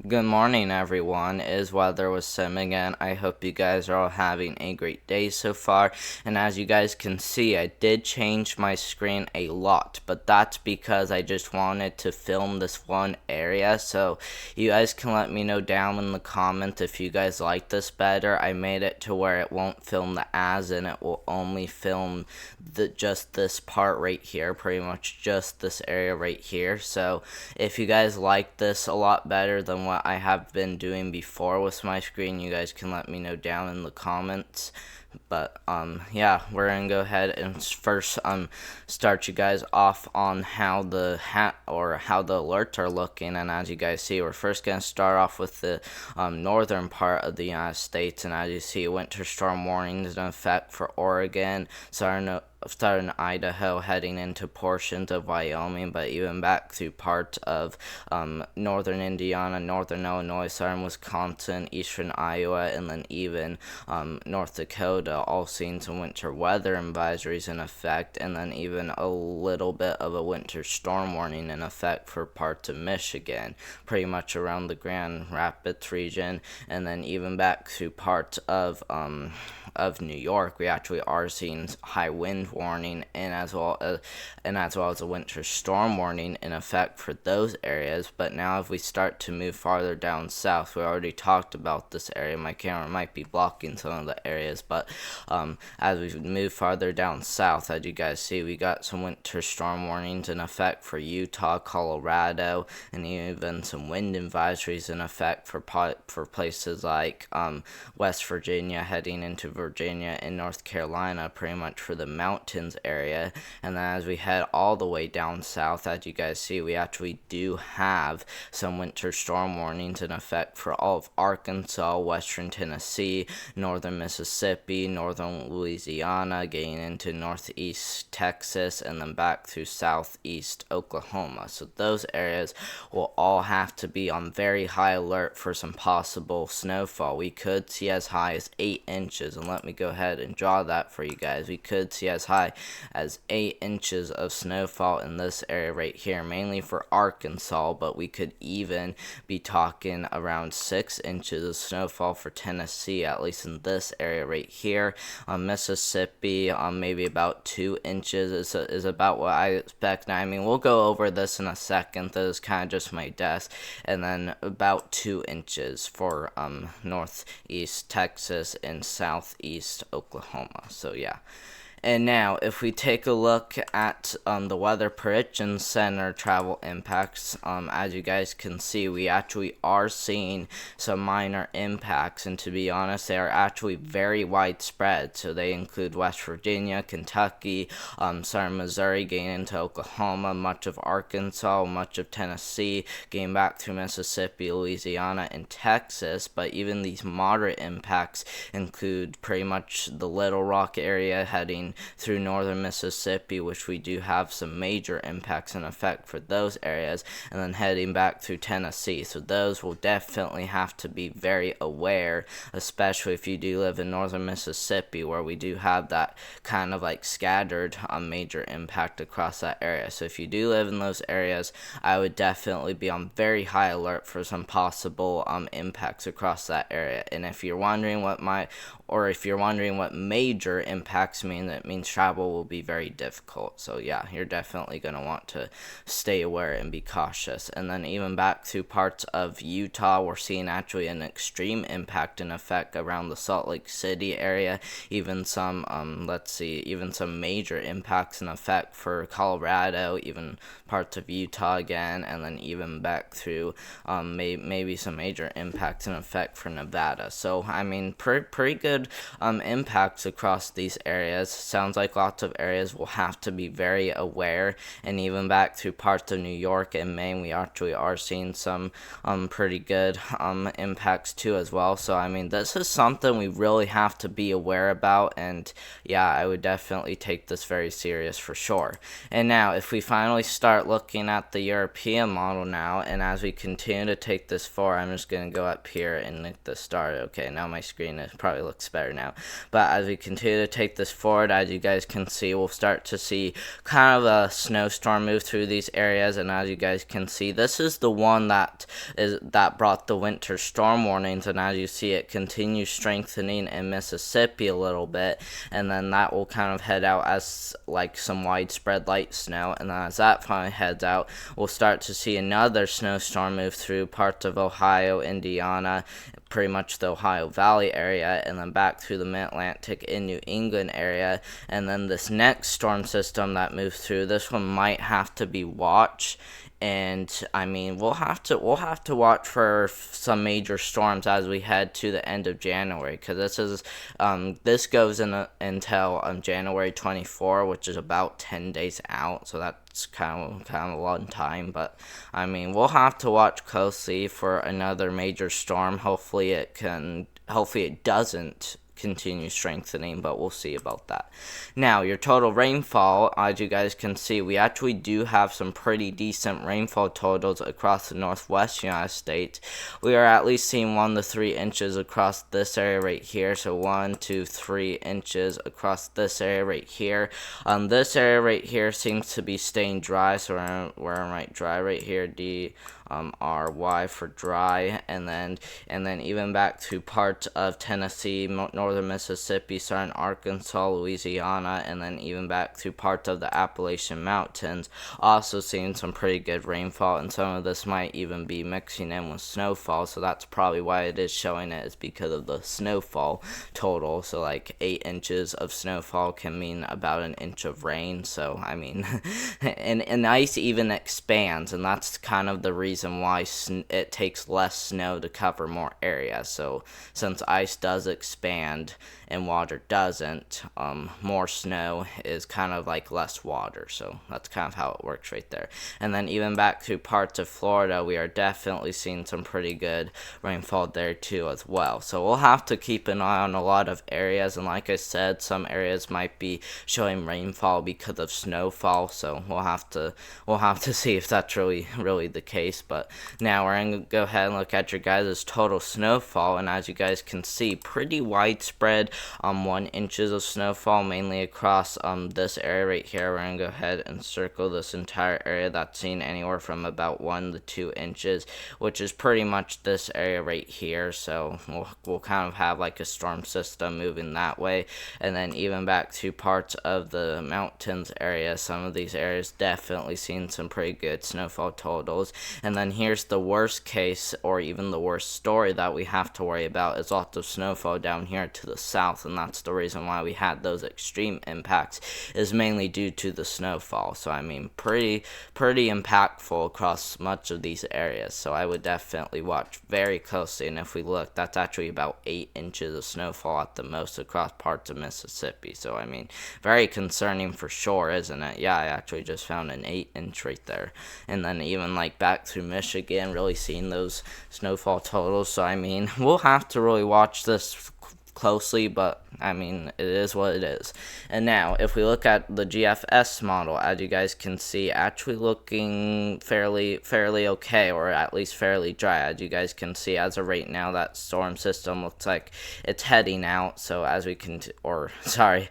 Good morning, everyone. Is weather with Sim again. I hope you guys are all having a great day so far. And as you guys can see, I did change my screen a lot, but that's because I just wanted to film this one area. So you guys can let me know down in the comments if you guys like this better. I made it to where it won't film the as, and it will only film just this part right here, pretty much just this area right here. So if you guys like this a lot better than what I have been doing before with my screen, you guys can let me know down in the comments. But yeah, we're gonna go ahead and first start you guys off on how the alerts are looking. And as you guys see, we're first gonna start off with the northern part of the United States. And as you see, winter storm warnings in effect for Oregon, starting Idaho, heading into portions of Wyoming, but even back through parts of northern Indiana, northern Illinois, southern Wisconsin, eastern Iowa, and then even North Dakota, all seeing some winter weather advisories in effect, and then even a little bit of a winter storm warning in effect for parts of Michigan, pretty much around the Grand Rapids region, and then even back through parts of New York. We actually are seeing high wind warning and as well as a winter storm warning in effect for those areas. But now if we start to move farther down south, we already talked about this area. My camera might be blocking some of the areas, but as we move farther down south, as you guys see, we got some winter storm warnings in effect for Utah, Colorado, and even some wind advisories in effect for places like West Virginia, heading into Virginia and North Carolina, pretty much for the mountains area. And then as we head all the way down south, as you guys see, we actually do have some winter storm warnings in effect for all of Arkansas, western Tennessee, northern Mississippi, northern Louisiana, getting into northeast Texas, and then back through southeast Oklahoma. So those areas will all have to be on very high alert for some possible snowfall. We could see as high as 8 inches, and let me go ahead and draw that for you guys. We could see as high as 8 inches of snowfall in this area right here, mainly for Arkansas, but we could even be talking around 6 inches of snowfall for Tennessee, at least in this area right here. Mississippi, maybe about 2 inches is about what I expect. Now, I mean, we'll go over this in a second. That is kind of just my guess. And then about 2 inches for northeast Texas and southeast Oklahoma. So yeah. And now, if we take a look at the Weather Prediction Center travel impacts, as you guys can see, we actually are seeing some minor impacts, and to be honest, they are actually very widespread. So they include West Virginia, Kentucky, southern Missouri, getting into Oklahoma, much of Arkansas, much of Tennessee, getting back through Mississippi, Louisiana, and Texas. But even these moderate impacts include pretty much the Little Rock area heading through northern Mississippi, which we do have some major impacts in effect for those areas, and then heading back through Tennessee. So those will definitely have to be very aware, especially if you do live in northern Mississippi, where we do have that kind of like scattered major impact across that area. So if you do live in those areas, I would definitely be on very high alert for some possible impacts across that area. And if you're wondering what major impacts mean, that means travel will be very difficult. So yeah, you're definitely going to want to stay aware and be cautious. And then even back through parts of Utah, we're seeing actually an extreme impact in effect around the Salt Lake City area. Even some even some major impacts in effect for Colorado, even parts of Utah again, and then even back through maybe some major impacts in effect for Nevada. So I mean, pretty good impacts across these areas. Sounds like lots of areas will have to be very aware, and even back through parts of New York and Maine, we actually are seeing some pretty good impacts too as well. So I mean, this is something we really have to be aware about, and yeah, I would definitely take this very serious for sure. And now, if we finally start looking at the European model now, and as we continue to take this forward, I'm just going to go up here and hit the start. Okay, now my screen probably looks better now. But as we continue to take this forward, as you guys can see, we'll start to see kind of a snowstorm move through these areas. And as you guys can see, this is the one that brought the winter storm warnings, and as you see, it continues strengthening in Mississippi a little bit, and then that will kind of head out as like some widespread light snow. And then as that finally heads out, we'll start to see another snowstorm move through parts of Ohio, Indiana, pretty much the Ohio Valley area, and then back through the Mid-Atlantic in New England area. And then this next storm system that moves through, this one might have to be watched. And I mean, we'll have to watch for some major storms as we head to the end of January, because this goes until January 24, which is about 10 days out. So that's kind of a long time. But I mean, we'll have to watch closely for another major storm. Hopefully it doesn't continue strengthening, but we'll see about that. Now, your total rainfall, as you guys can see, we actually do have some pretty decent rainfall totals across the northwest United States. We are at least seeing 1 to 3 inches across this area right here, so 1 to 3 inches across this area right here. This area right here seems to be staying dry, so we're gonna write dry right here, RY for dry, and then even back to parts of Tennessee, northern Mississippi, southern Arkansas, Louisiana, and then even back to parts of the Appalachian Mountains, also seeing some pretty good rainfall, and some of this might even be mixing in with snowfall, so that's probably why it is showing it, is because of the snowfall total. So like 8 inches of snowfall can mean about an inch of rain, so I mean, and ice even expands, and that's kind of the reason why it takes less snow to cover more area. So since ice does expand and water doesn't, more snow is kind of like less water. So that's kind of how it works right there. And then even back to parts of Florida, we are definitely seeing some pretty good rainfall there too as well. So we'll have to keep an eye on a lot of areas, and like I said, some areas might be showing rainfall because of snowfall, so we'll have to see if that's really the case. But now we're going to go ahead and look at your guys' total snowfall, and as you guys can see, pretty widespread 1 inches of snowfall, mainly across this area right here. We're going to go ahead and circle this entire area that's seen anywhere from about 1 to 2 inches, which is pretty much this area right here. So we'll kind of have like a storm system moving that way. And then even back to parts of the mountains area, some of these areas definitely seen some pretty good snowfall totals. And then here's the worst case, or even the worst story that we have to worry about, is lots of snowfall down here to the south, and that's the reason why we had those extreme impacts, is mainly due to the snowfall. So I mean, pretty impactful across much of these areas, so I would definitely watch very closely. And if we look, that's actually about 8 inches of snowfall at the most across parts of Mississippi. So I mean, very concerning for sure, isn't it? Yeah, I actually just found an 8-inch right there. And then even like back through Michigan, really seeing those snowfall totals. So I mean, we'll have to really watch this closely, but I mean, it is what it is. And now, if we look at the GFS model, as you guys can see, actually looking fairly okay, or at least fairly dry. As you guys can see, as of right now, that storm system looks like it's heading out. So as we can, sorry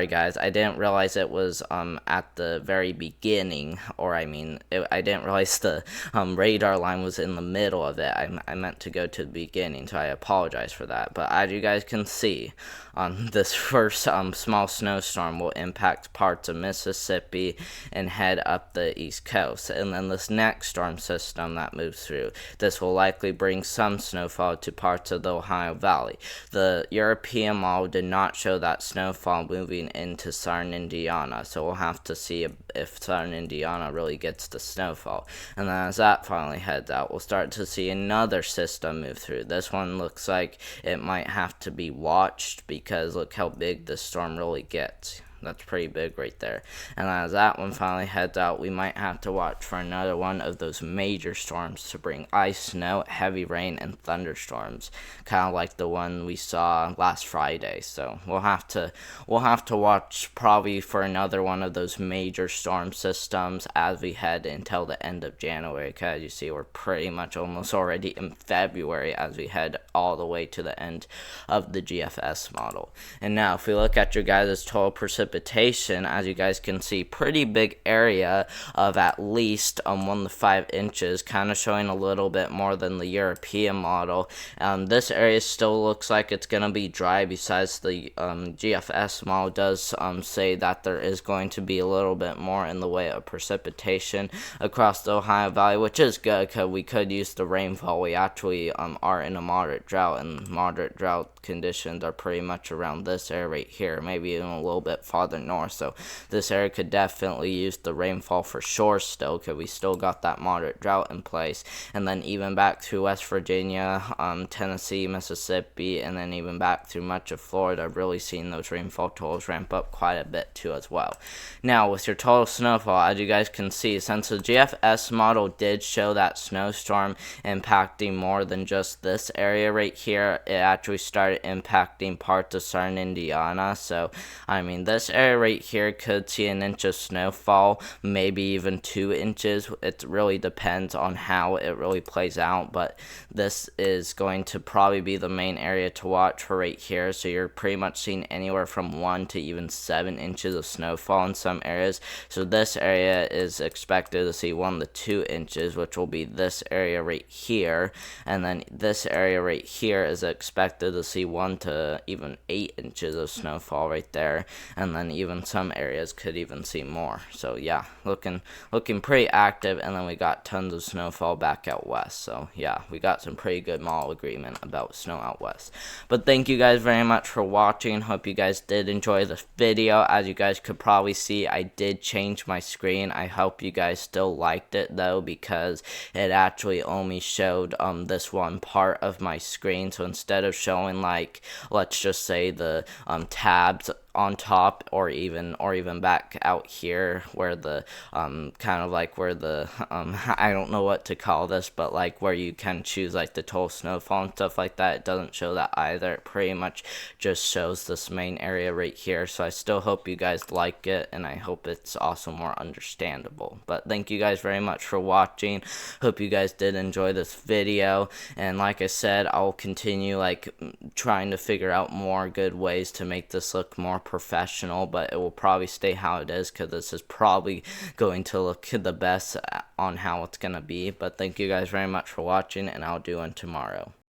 guys, I didn't realize it was at the very beginning, or I mean, I didn't realize the radar line was in the middle of it. I meant to go to the beginning, so I apologize for that. But as you guys can see, this first small snowstorm will impact parts of Mississippi and head up the east coast. And then this next storm system that moves through, this will likely bring some snowfall to parts of the Ohio Valley. The European model did not show that snowfall moving into southern Indiana, so we'll have to see if southern Indiana really gets the snowfall. And then as that finally heads out, we'll start to see another system move through. This one looks like it might have to be watched, because look how big this storm really gets. That's pretty big right there. And as that one finally heads out, we might have to watch for another one of those major storms to bring ice, snow, heavy rain, and thunderstorms, kind of like the one we saw last Friday. So we'll have to watch probably for another one of those major storm systems as we head until the end of January. Because you see, we're pretty much almost already in February as we head all the way to the end of the GFS model. And now, if we look at your guys' total precipitation, as you guys can see, pretty big area of at least 1 to 5 inches, kind of showing a little bit more than the European model. This area still looks like it's going to be dry, besides the GFS model does say that there is going to be a little bit more in the way of precipitation across the Ohio Valley, which is good because we could use the rainfall. We actually are in a moderate drought, and moderate drought conditions are pretty much around this area right here, maybe even a little bit farther north. So this area could definitely use the rainfall for sure still, because we still got that moderate drought in place. And then even back through West Virginia, Tennessee, Mississippi, and then even back through much of Florida, I've really seen those rainfall totals ramp up quite a bit too as well. Now, with your total snowfall, as you guys can see, since the GFS model did show that snowstorm impacting more than just this area right here, it actually started impacting parts of southern Indiana. So I mean, this area right here could see an inch of snowfall, maybe even 2 inches. It really depends on how it really plays out, but this is going to probably be the main area to watch for right here. So you're pretty much seeing anywhere from 1 to even 7 inches of snowfall in some areas. So this area is expected to see 1 to 2 inches, which will be this area right here, and then this area right here is expected to see 1 to even 8 inches of snowfall right there, and then even some areas could even see more. So yeah, looking pretty active. And then we got tons of snowfall back out west. So yeah, we got some pretty good model agreement about snow out west. But thank you guys very much for watching. Hope you guys did enjoy this video. As you guys could probably see, I did change my screen. I hope you guys still liked it though, because it actually only showed this one part of my screen. So instead of showing, like, let's just say the tabs on top, or even back out here where the kind of like where the I don't know what to call this, but like where you can choose like the total snowfall and stuff like that, it doesn't show that either. It pretty much just shows this main area right here. So I still hope you guys like it, and I hope it's also more understandable. But thank you guys very much for watching. Hope you guys did enjoy this video, and like I said, I'll continue like trying to figure out more good ways to make this look more professional, but it will probably stay how it is, because this is probably going to look the best on how it's going to be. But thank you guys very much for watching, and I'll do one tomorrow.